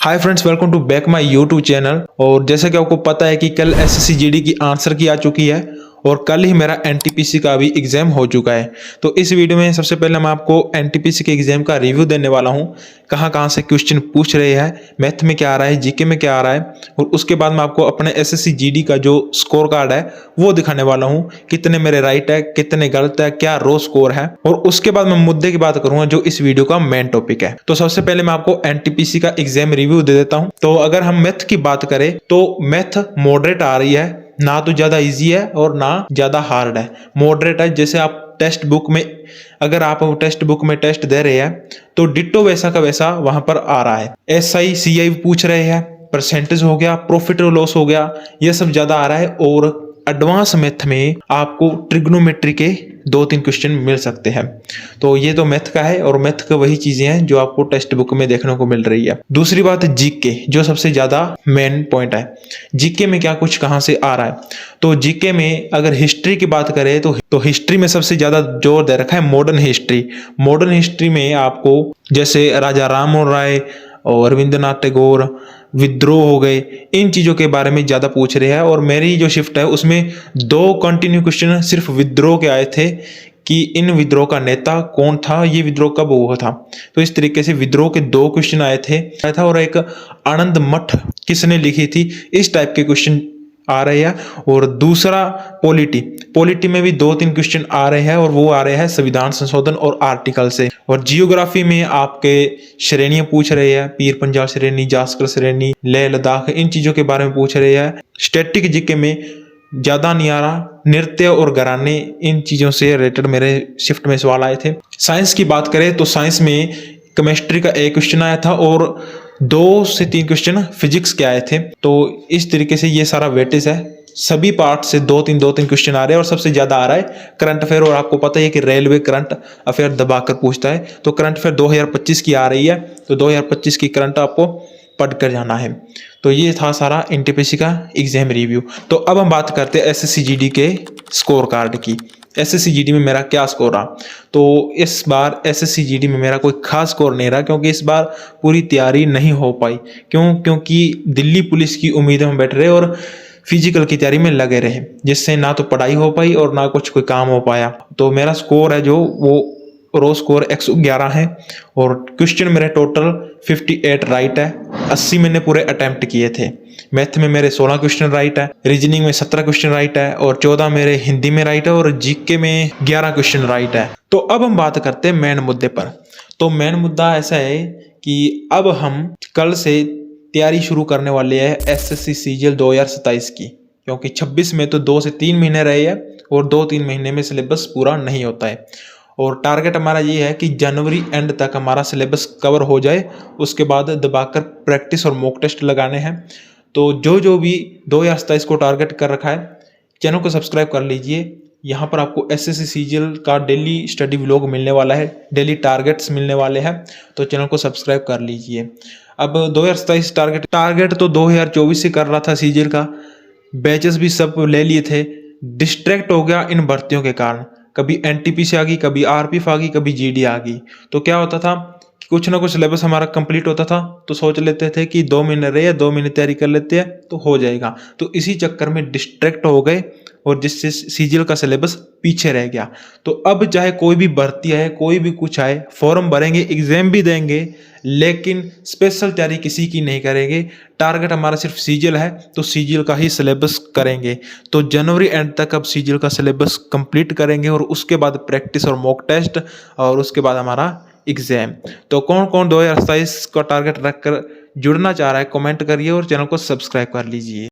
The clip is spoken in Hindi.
Hi friends, welcome to back my YouTube channel. और जैसा कि आपको पता है कि कल एसएससी जीडी की आंसर की आ चुकी है और कल ही मेरा एनटीपीसी का भी एग्जाम हो चुका है। तो इस वीडियो में सबसे पहले मैं आपको एनटीपीसी के एग्जाम का रिव्यू देने वाला हूं, कहां कहां से क्वेश्चन पूछ रहे हैं, मैथ में क्या आ रहा है, जीके में क्या आ रहा है, और उसके बाद मैं आपको अपने एसएससी जीडी का जो स्कोर कार्ड है वो दिखाने वाला हूं, कितने मेरे राइट है, कितने गलत है, क्या रो स्कोर है, और उसके बाद मैं मुद्दे की बात करूंगा जो इस वीडियो का मेन टॉपिक है। तो सबसे पहले मैं आपको एनटीपीसी का एग्जाम रिव्यू दे देता हूं। तो अगर हम मैथ की बात करें तो मैथ मॉडरेट आ रही है, ना तो ज्यादा इजी है और ना ज्यादा हार्ड है, मॉडरेट है। जैसे आप टेक्स्ट बुक में, अगर आप टेक्स्ट बुक में टेस्ट दे रहे हैं तो डिट्टो वैसा का वैसा वहां पर आ रहा है। एसआई सीआई पूछ रहे हैं, परसेंटेज हो गया, प्रॉफिट और लॉस हो गया, ये सब ज्यादा आ रहा है। और एडवांस मैथ में आपको ट्रिग्नोमेट्री के 2-3 क्वेश्चन मिल सकते हैं। तो ये तो मैथ का है, और मैथ का वही चीजें हैं जो आपको टेक्स्ट बुक में देखने को मिल रही है। दूसरी बात है जीके, जो सबसे ज्यादा मेन पॉइंट है। जीके में क्या कुछ कहां से आ रहा है, तो जीके में अगर हिस्ट्री की बात करें तो हिस्ट्री में सबसे ज्यादा जोर दे रखा है मॉडर्न हिस्ट्री। मॉडर्न हिस्ट्री में आपको जैसे राजा राम मोहन राय और रविंद्रनाथ टैगोर, विद्रोह हो गए, इन चीजों के बारे में ज्यादा पूछ रहे हैं। और मेरी जो शिफ्ट है उसमें 2 कंटिन्यू क्वेश्चन सिर्फ विद्रोह के आए थे कि इन विद्रोह का नेता कौन था, ये विद्रोह कब हुआ था। तो इस तरीके से विद्रोह के 2 क्वेश्चन आए था, और एक आनंद मठ किसने लिखी थी, इस टाइप के क्वेश्चन आ रहे हैं। और दूसरा पॉलिटी में भी 2-3 क्वेश्चन आ रहे हैं, और वो आ रहे हैं संविधान संशोधन और आर्टिकल से। और जियोग्राफी में आपके श्रेणियां पूछ रहे हैं, पीर पंजाल श्रेणी, जास्कर श्रेणी, लेह लद्दाख, इन चीजों के बारे में पूछ रहे हैं। स्टैटिक जीके में ज्यादा नहीं आ रहा, नृत्य और घराने, इन चीजों से रिलेटेड मेरे शिफ्ट में सवाल आए थे। साइंस की बात करें तो साइंस में केमिस्ट्री का एक क्वेश्चन आया था और 2 से 3 क्वेश्चन फिजिक्स के आए थे। तो इस तरीके से ये सारा वेटेज है, सभी पार्ट से 2-3 क्वेश्चन आ रहे हैं। और सबसे ज्यादा आ रहा है करंट अफेयर, और आपको पता है कि रेलवे करंट अफेयर दबाकर पूछता है। तो करंट अफेयर 2025 की आ रही है, तो 2025 की करंट आपको पढ़ कर जाना है। तो ये था सारा एनटीपीसी का एग्जाम रिव्यू। तो अब हम बात करते हैं एसएससी जीडी के स्कोर कार्ड की। एसएससी जीडी में मेरा क्या स्कोर रहा, तो इस बार एसएससी जीडी में मेरा कोई खास स्कोर नहीं रहा, क्योंकि इस बार पूरी तैयारी नहीं हो पाई। क्योंकि दिल्ली पुलिस की उम्मीद में बैठ रहे और फिजिकल की तैयारी में लगे रहे, जिससे ना तो पढ़ाई हो पाई और ना कुछ कोई काम हो पाया। तो मेरा स्कोर है जो वो रो स्कोर 111 है, और क्वेश्चन मेरे टोटल 58 राइट है। 80 मैंने पूरे अटेम्प्ट किए थे। मैथ में मेरे 16 क्वेश्चन राइट है, रीजनिंग में 17 क्वेश्चन राइट है, और 14 मेरे हिंदी में राइट है, और जीके में 11 क्वेश्चन राइट है। तो अब हम बात करते हैं मेन मुद्दे पर। तो मेन मुद्दा ऐसा है कि अब हम कल से तैयारी शुरू करने वाले हैं एसएससी सीजीएल 2027 की, क्योंकि 26 में तो 2 से 3 महीने रहे हैं, और 2-3 महीने में सिलेबस पूरा नहीं होता है। और टारगेट हमारा ये है कि जनवरी एंड तक हमारा सिलेबस कवर हो जाए, उसके बाद दबाकर प्रैक्टिस और मॉक टेस्ट लगाने हैं। तो जो भी 2027 को टारगेट कर रखा है, चैनल को सब्सक्राइब कर लीजिए। यहाँ पर आपको एसएससी सीजीएल का डेली स्टडी व्लॉग मिलने वाला है, डेली टारगेट्स मिलने वाले हैं, तो चैनल को सब्सक्राइब कर लीजिए। अब 2027 टारगेट तो 2024 से कर रहा था सीजीएल का, बैचेस भी सब ले लिए थे, डिस्ट्रैक्ट हो गया इन भर्तियों के कारण। कभी एनटीपीसी आ गई, कभी आरपीएफ आ गई, कभी जीडी आ गई। तो क्या होता था कि कुछ ना कुछ सिलेबस हमारा कंप्लीट होता था, तो सोच लेते थे कि 2 महीने रहे, 2 महीने तैयारी कर लेते हैं तो हो जाएगा। तो इसी चक्कर में डिस्ट्रैक्ट हो गए, और जिससे सीजीएल का सिलेबस पीछे रह गया। तो अब चाहे कोई भी भर्ती आए, कोई भी कुछ आए, फॉर्म भरेंगे, एग्जाम भी देंगे, लेकिन स्पेशल तैयारी किसी की नहीं करेंगे। टारगेट हमारा सिर्फ सीजीएल है, तो सीजीएल का ही सिलेबस करेंगे। तो जनवरी एंड तक अब सीजीएल का सिलेबस कंप्लीट करेंगे, और उसके बाद प्रैक्टिस और मॉक टेस्ट, और उसके बाद हमारा एग्जाम। तो कौन कौन 2027 का टारगेट रखकर जुड़ना चाह रहा है कमेंट करिए, और चैनल को सब्सक्राइब कर लीजिए।